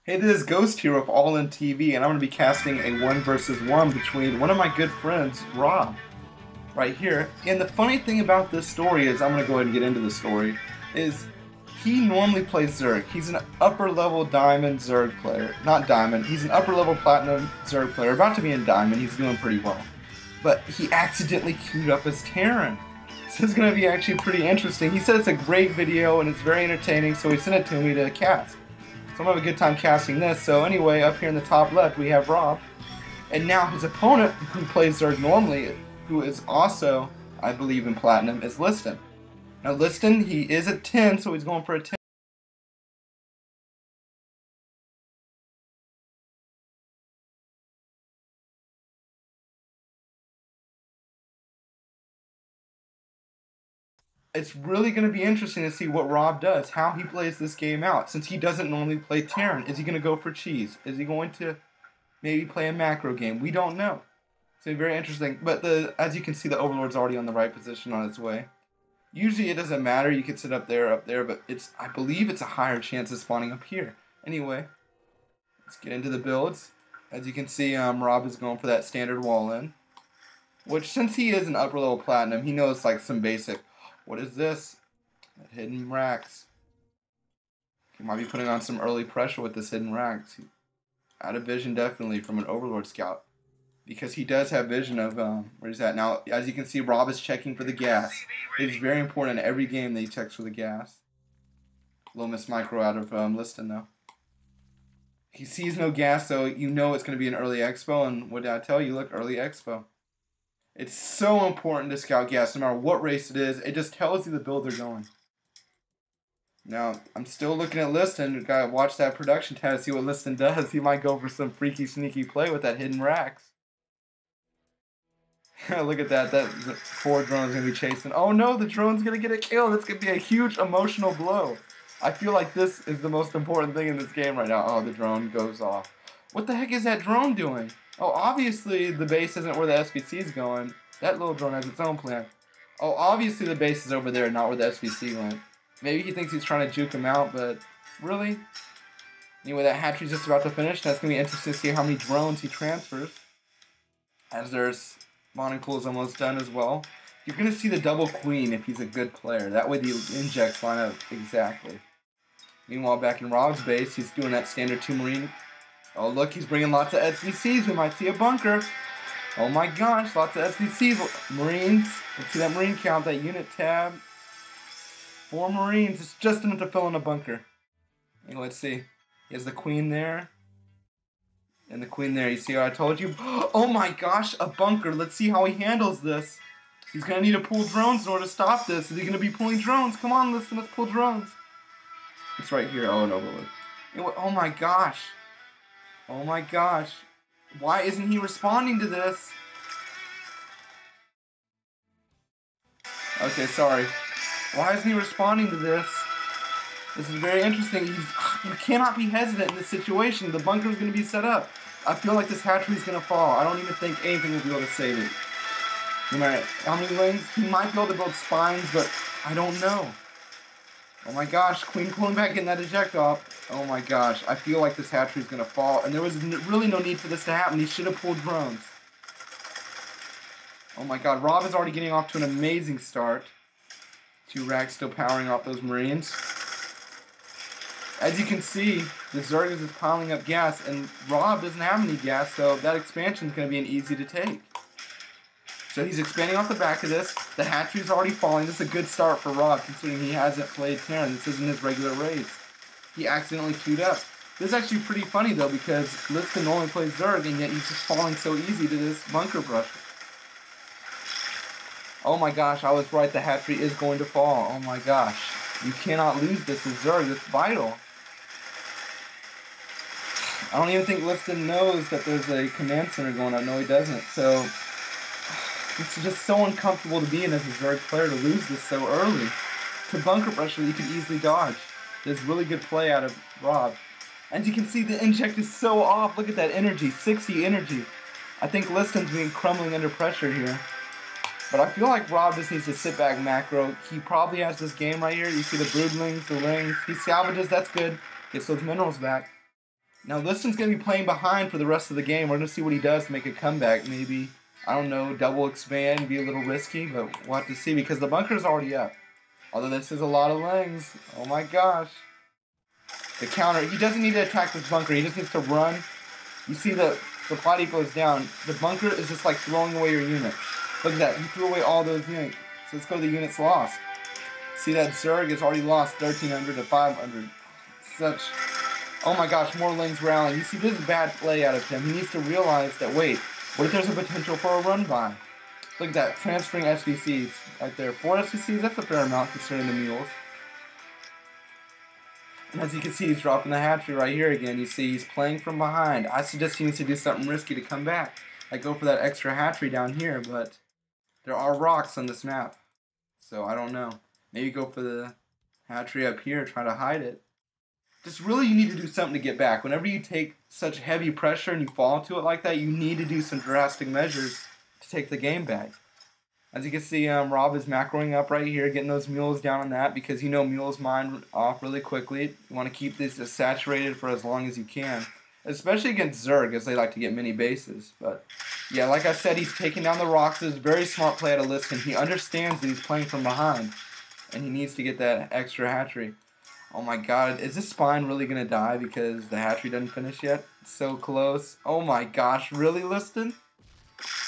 Hey, this is Ghost here with All In TV, and I'm going to be casting a 1 versus 1 between one of my good friends, Rob, right here. And the funny thing about this story is, I'm going to go ahead and get into the story, is he normally plays Zerg. He's an upper level Diamond Zerg player. Not Diamond, he's an upper level Platinum Zerg player, about to be in Diamond. He's doing pretty well. But he accidentally queued up as Terran. So it's going to be actually pretty interesting. He said it's a great video and it's very entertaining, so he sent it to me to cast. So I'm going to have a good time casting this. So anyway, up here in the top left we have Rob. And now his opponent, who plays Zerg normally, who is also, I believe, in Platinum, is Liston. Now Liston, he is at 10, so he's going for a 10. It's really going to be interesting to see what Rob does, how he plays this game out, since he doesn't normally play Terran. Is he going to go for cheese? Is he going to maybe play a macro game? We don't know. It's going to be very interesting. But as you can see, the Overlord's already on the right position on its way. Usually it doesn't matter. You can sit up there, but I believe it's a higher chance of spawning up here. Anyway, let's get into the builds. As you can see, Rob is going for that standard wall in, which, since he is an upper level Platinum, he knows like some basic. What is this? Hidden racks. He might be putting on some early pressure with this hidden racks. Out of vision, definitely, from an Overlord scout. Because he does have vision of where he's at. Now, as you can see, Rob is checking for the gas. It is very important in every game that he checks for the gas. Little miss micro out of Liston, though. He sees no gas, so you know it's going to be an early expo. And what did I tell you? Look, early expo. It's so important to scout gas, no matter what race it is. It just tells you the build they're going. Now, I'm still looking at Liston. We've got to watch that production tab to see what Liston does. He might go for some freaky, sneaky play with that hidden racks. Look at that. That poor drone is going to be chasing. Oh no, the drone's going to get a kill. That's going to be a huge emotional blow. I feel like this is the most important thing in this game right now. Oh, the drone goes off. What the heck is that drone doing? Oh, obviously the base isn't where the SVC is going. That little drone has its own plan. Oh, obviously the base is over there, not where the SVC went. Maybe he thinks he's trying to juke him out, but really? Anyway, that hatchery's just about to finish. That's going to be interesting to see how many drones he transfers. As their spawning pool is almost done as well. You're going to see the double queen if he's a good player. That way the injects line up exactly. Meanwhile, back in Rob's base, he's doing that standard 2 Marine. Oh, look, he's bringing lots of SVCs. We might see a bunker. Oh my gosh, lots of SVCs. Marines. Let's see that Marine count, that unit tab. 4 Marines. It's just enough to fill in a bunker. Anyway, let's see. He has the queen there. And the queen there. You see how I told you? Oh my gosh, a bunker. Let's see how he handles this. He's going to need to pull drones in order to stop this. Is he going to be pulling drones? Come on, listen, let's pull drones. It's right here. Oh, no, Overlord. Oh my gosh. Oh my gosh. Why isn't he responding to this? Okay, sorry. Why isn't he responding to this? This is very interesting. You cannot be hesitant in this situation. The bunker is going to be set up. I feel like this hatchery is going to fall. I don't even think anything will be able to save it. No matter how many lanes, he might be able to build spines, but I don't know. Oh my gosh, queen pulling back in that eject off. Oh my gosh, I feel like this hatchery is going to fall, and there was really no need for this to happen. He should have pulled drones. Oh my god, Rob is already getting off to an amazing start. 2 racks still powering off those Marines. As you can see, the Zerg is just piling up gas, and Rob doesn't have any gas, so that expansion is going to be an easy to take. So he's expanding off the back of this. The hatchery is already falling. This is a good start for Rob, considering he hasn't played Terran. This isn't his regular race. He accidentally queued up. This is actually pretty funny, though, because Liston normally plays Zerg, and yet he's just falling so easy to this bunker brush. Oh my gosh, I was right. The hatchery is going to fall. Oh my gosh. You cannot lose this with Zerg. It's vital. I don't even think Liston knows that there's a command center going on. No, he doesn't. So it's just so uncomfortable to be in as a Zerg player to lose this so early. To bunker pressure you can easily dodge. There's really good play out of Rob. As you can see, the inject is so off. Look at that energy, 60 energy. I think Liston's being crumbling under pressure here. But I feel like Rob just needs to sit back macro. He probably has this game right here. You see the broodlings, the rings. He salvages, that's good. Gets those minerals back. Now Liston's going to be playing behind for the rest of the game. We're going to see what he does to make a comeback. Maybe, I don't know, double expand, be a little risky, but we'll have to see because the bunker's already up. Although this is a lot of lanes. Oh my gosh. The counter, he doesn't need to attack this bunker. He just needs to run. You see the supply depot is down. The bunker is just like throwing away your units. Look at that. He threw away all those units. So let's go to the units lost. See that Zerg has already lost 1,300 to 500. Such... Oh my gosh, more lanes rallying. You see, this is bad play out of him. He needs to realize that, wait, what if there's a potential for a run by? Look at that, transferring SVCs right there. 4 SVCs, that's a fair amount considering the mules. And as you can see, he's dropping the hatchery right here again. You see, he's playing from behind. I suggest he needs to do something risky to come back. Like go for that extra hatchery down here, but there are rocks on this map. So I don't know. Maybe go for the hatchery up here, try to hide it. Just really, you need to do something to get back. Whenever you take such heavy pressure and you fall to it like that, you need to do some drastic measures to take the game back. As you can see, Rob is macroing up right here, getting those mules down on that because you know mules mine off really quickly. You want to keep this as saturated for as long as you can, especially against Zerg as they like to get mini bases. But yeah, like I said, he's taking down the rocks. It's a very smart play out of Liston. He understands that he's playing from behind and he needs to get that extra hatchery. Oh my god, is this spine really going to die because the hatchery doesn't finish yet? It's so close. Oh my gosh, really, Liston?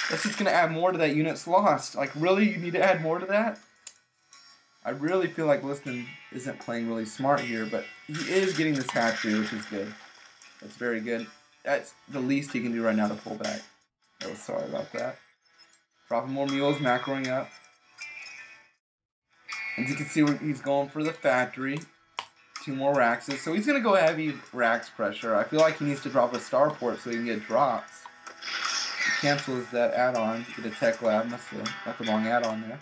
That's just going to add more to that unit's lost. Like, really? You need to add more to that? I really feel like Liston isn't playing really smart here, but he is getting this hatchery, which is good. That's very good. That's the least he can do right now to pull back. Oh, sorry about that. Dropping more mules, macroing up. As you can see, he's going for the factory. 2 more Raxes. So he's going to go heavy Rax pressure. I feel like he needs to drop a starport so he can get drops. He cancels that add-on to get a tech lab. Must have got the wrong add-on there.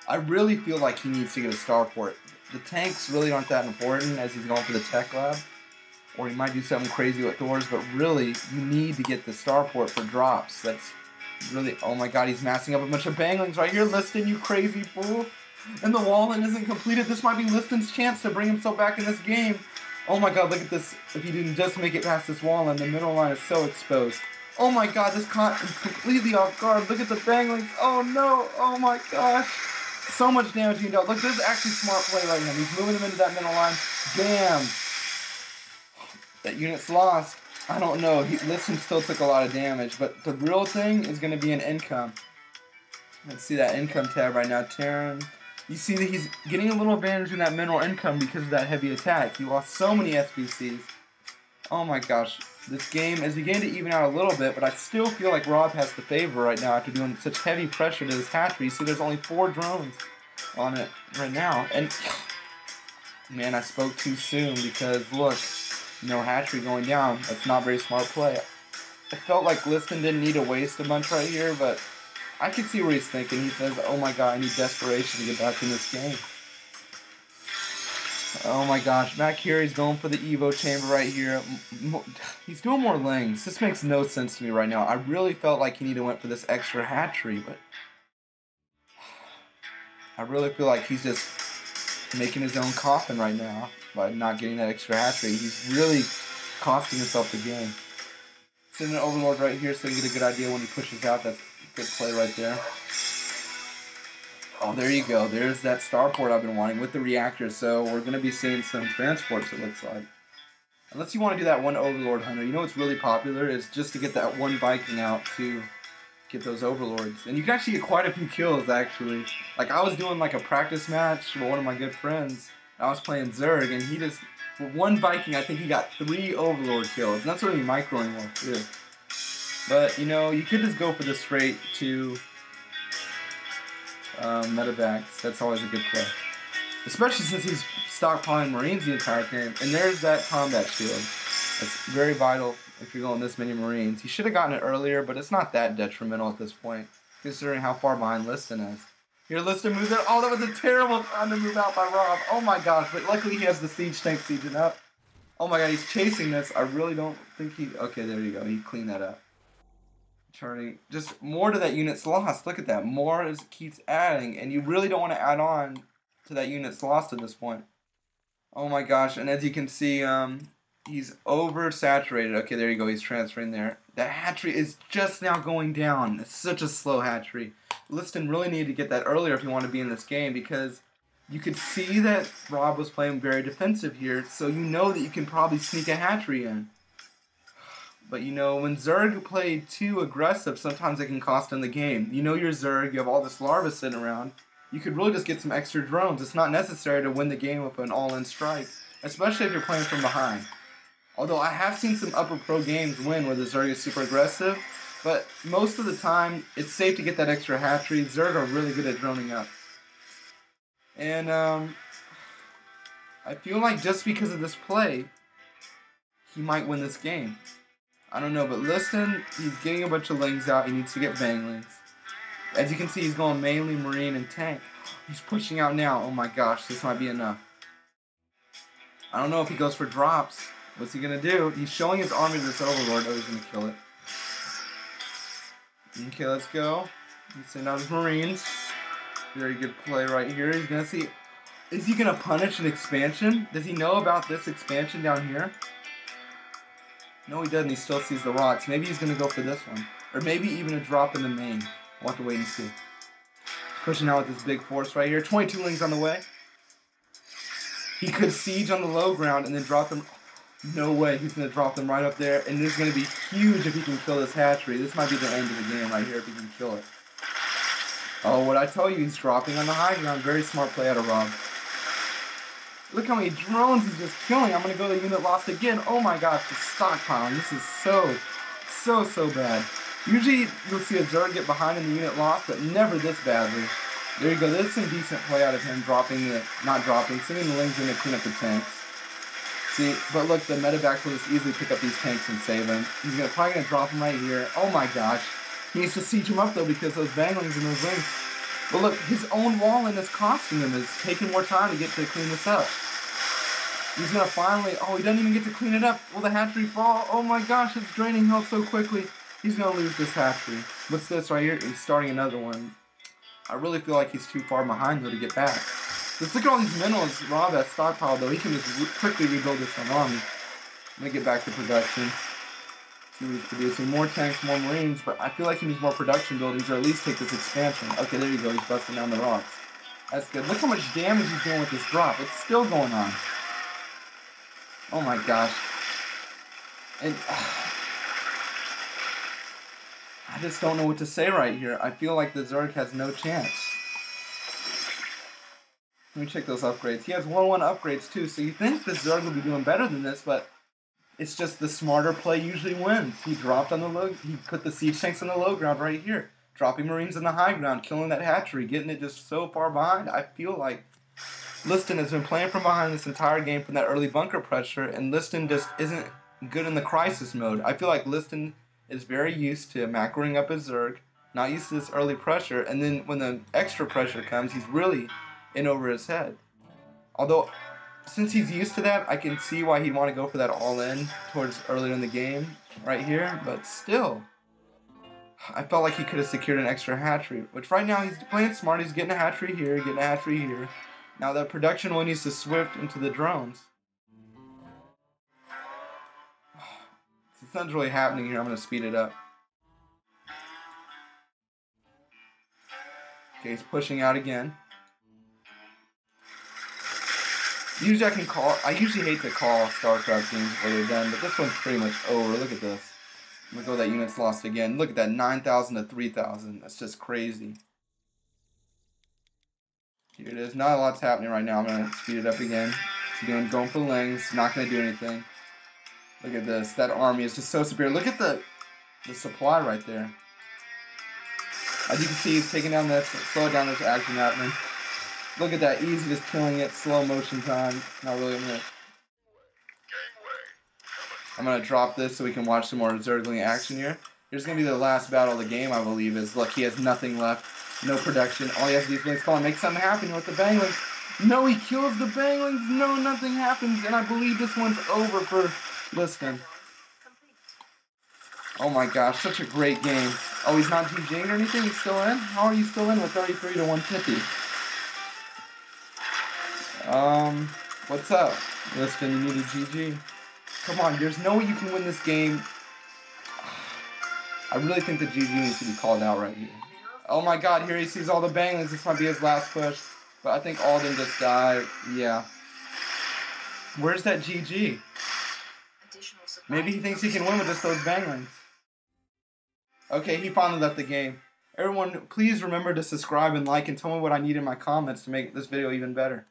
I really feel like he needs to get a starport. The tanks really aren't that important as he's going for the tech lab. Or he might do something crazy with Thors, but really, you need to get the starport for drops. That's really... Oh my god, he's massing up a bunch of banglings right here. Liston, you crazy fool. And the wall-in isn't completed. This might be Liston's chance to bring himself back in this game. Oh my god, look at this. If he didn't just make it past this wall-in, the middle line is so exposed. Oh my god, this caught him completely off guard. Look at the banglings. Oh no. Oh my gosh. So much damage being dealt. Look, this is actually smart play right now. He's moving him into that middle line. Damn. That unit's lost. I don't know. Liston still took a lot of damage, but the real thing is going to be an income. Let's see that income tab right now. Terran. You see that he's getting a little advantage in that mineral income because of that heavy attack. He lost so many SBCs. Oh my gosh. This game is beginning to even out a little bit, but I still feel like Rob has the favor right now after doing such heavy pressure to this hatchery. You see there's only 4 drones on it right now. And, man, I spoke too soon because, look, no hatchery going down. That's not very smart play. I felt like Liston didn't need to waste a bunch right here, but... I can see where he's thinking. He says, oh my god, I need desperation to get back in this game. Oh my gosh, Matt Carey's going for the Evo chamber right here. He's doing more lanes. This makes no sense to me right now. I really felt like he needed to went for this extra hatchery, but... I really feel like he's just making his own coffin right now by not getting that extra hatchery. He's really costing himself the game. Send an overlord right here so you get a good idea when he pushes out. That's a good play right there. Oh, there you go. There's that starport I've been wanting with the reactor. So we're going to be seeing some transports, it looks like. Unless you want to do that one overlord hunter. You know what's really popular is just to get that one Viking out to get those overlords. And you can actually get quite a few kills, actually. Like, I was doing like a practice match with one of my good friends. I was playing Zerg, and he just... For one Viking, I think he got 3 Overlord kills. And that's really microing well, too. But, you know, you could just go for the straight to medevacs. That's always a good play. Especially since he's stockpiling Marines the entire game. And there's that combat shield. It's very vital if you're going this many Marines. He should have gotten it earlier, but it's not that detrimental at this point, considering how far behind Liston is. Here, Liston moves out. Oh, that was a terrible time to move out by Rob. Oh my gosh, but luckily he has the siege tank sieging up. Oh my god, he's chasing this. I really don't think he... Okay, there you go. He cleaned that up. Turning. Just more to that unit's lost. Look at that. More as it keeps adding. And you really don't want to add on to that unit's lost at this point. Oh my gosh. And as you can see, He's oversaturated. Okay, there you go. He's transferring there. The hatchery is just now going down. It's such a slow hatchery. Liston really needed to get that earlier if you want to be in this game, because you could see that Rob was playing very defensive here, so you know that you can probably sneak a hatchery in. But you know, when Zerg play too aggressive, sometimes it can cost them the game. You know your Zerg, you have all this larva sitting around. You could really just get some extra drones. It's not necessary to win the game with an all-in strike, especially if you're playing from behind. Although I have seen some upper pro games win where the Zerg is super aggressive, but most of the time it's safe to get that extra hatchery. Zerg are really good at droning up. And I feel like just because of this play, he might win this game. I don't know, but Liston, he's getting a bunch of lings out. He needs to get banglings. As you can see, he's going mainly marine and tank. He's pushing out now. Oh my gosh, this might be enough. I don't know if he goes for drops. What's he going to do? He's showing his army to this overlord. Oh, he's going to kill it. Okay, let's go. He's sending out his marines. Very good play right here. He's going to see... Is he going to punish an expansion? Does he know about this expansion down here? No, he doesn't. He still sees the rocks. Maybe he's going to go for this one. Or maybe even a drop in the main. We'll have to wait and see. Pushing out with this big force right here. 22 lings on the way. He could siege on the low ground and then drop them... No way, he's going to drop them right up there, and this is going to be huge if he can kill this hatchery. This might be the end of the game right here if he can kill it. Oh, what I tell you, he's dropping on the high ground. Very smart play out of Rob. Look how many drones he's just killing. I'm going to go to unit lost again. Oh my gosh, the stockpile. This is so bad. Usually you'll see a Zerg get behind in the unit lost, but never this badly. There you go. There's some decent play out of him dropping the, sending the lings in to clean up the tanks. See, but look, the medevac will just easily pick up these tanks and save him. He's probably going to drop him right here. Oh my gosh. He needs to siege him up though because those banglings and those lings. But look, his own wall-in is costing him. It's taking more time to get to clean this up. He's going to finally... Oh, he doesn't even get to clean it up. Will the hatchery fall? Oh my gosh, it's draining health so quickly. He's going to lose this hatchery. What's this right here? He's starting another one. I really feel like he's too far behind though to get back. Just look at all these minerals Rob has stockpiled though. He can just quickly rebuild this army. I'm going to get back to production. See what he's producing. More tanks, more marines, but I feel like he needs more production buildings or at least take this expansion. Okay, there you go. He's busting down the rocks. That's good. Look how much damage he's doing with this drop. It's still going on. Oh my gosh. And I just don't know what to say right here. I feel like the Zerg has no chance. Let me check those upgrades. He has 1-1 upgrades too, so you think the Zerg would be doing better than this, but it's just the smarter play usually wins. He dropped on the low, he put the siege tanks on the low ground right here. Dropping marines on the high ground, killing that hatchery, getting it just so far behind. I feel like Liston has been playing from behind this entire game from that early bunker pressure, and Liston just isn't good in the crisis mode. I feel like Liston is very used to macroing up his Zerg, not used to this early pressure, and then when the extra pressure comes, he's really in over his head. Although, since he's used to that, I can see why he'd want to go for that all-in towards earlier in the game, right here, but still, I felt like he could have secured an extra hatchery, which right now he's playing smart. He's getting a hatchery here, getting a hatchery here. Now the production one needs to swift into the drones. Nothing's really happening here. I'm going to speed it up. Okay, he's pushing out again. Usually I usually hate to call StarCraft games before they're done, but this one's pretty much over. Look at this. I'm going to go that unit's lost again. Look at that, 9,000 to 3,000. That's just crazy. Here it is. Not a lot's happening right now. I'm going to speed it up again. He's going for lings. Not going to do anything. Look at this. That army is just so superior. Look at the supply right there. As you can see, he's taking down this. Slow down this action happening. Look at that. Easy, just killing it. Slow motion time. Not really. I'm going to drop this so we can watch some more Zergling action here. Here's going to be the last battle of the game, I believe. Look, he has nothing left. No production. All he has to do is lings. Come on, make something happen with the banglings. No, he kills the banglings. No, nothing happens. And I believe this one's over for Liston. Oh my gosh, such a great game. Oh, he's not GGing or anything? He's still in? How are you still in with 33 to 150? What's up? Liston, you need a GG. Come on, there's no way you can win this game. I really think the GG needs to be called out right here. Oh my god, here he sees all the banglings. This might be his last push. But I think Alden just died. Yeah. Where's that GG? Maybe he thinks he can win with just those banglings. Okay, he finally left the game. Everyone, please remember to subscribe and like and tell me what I need in my comments to make this video even better.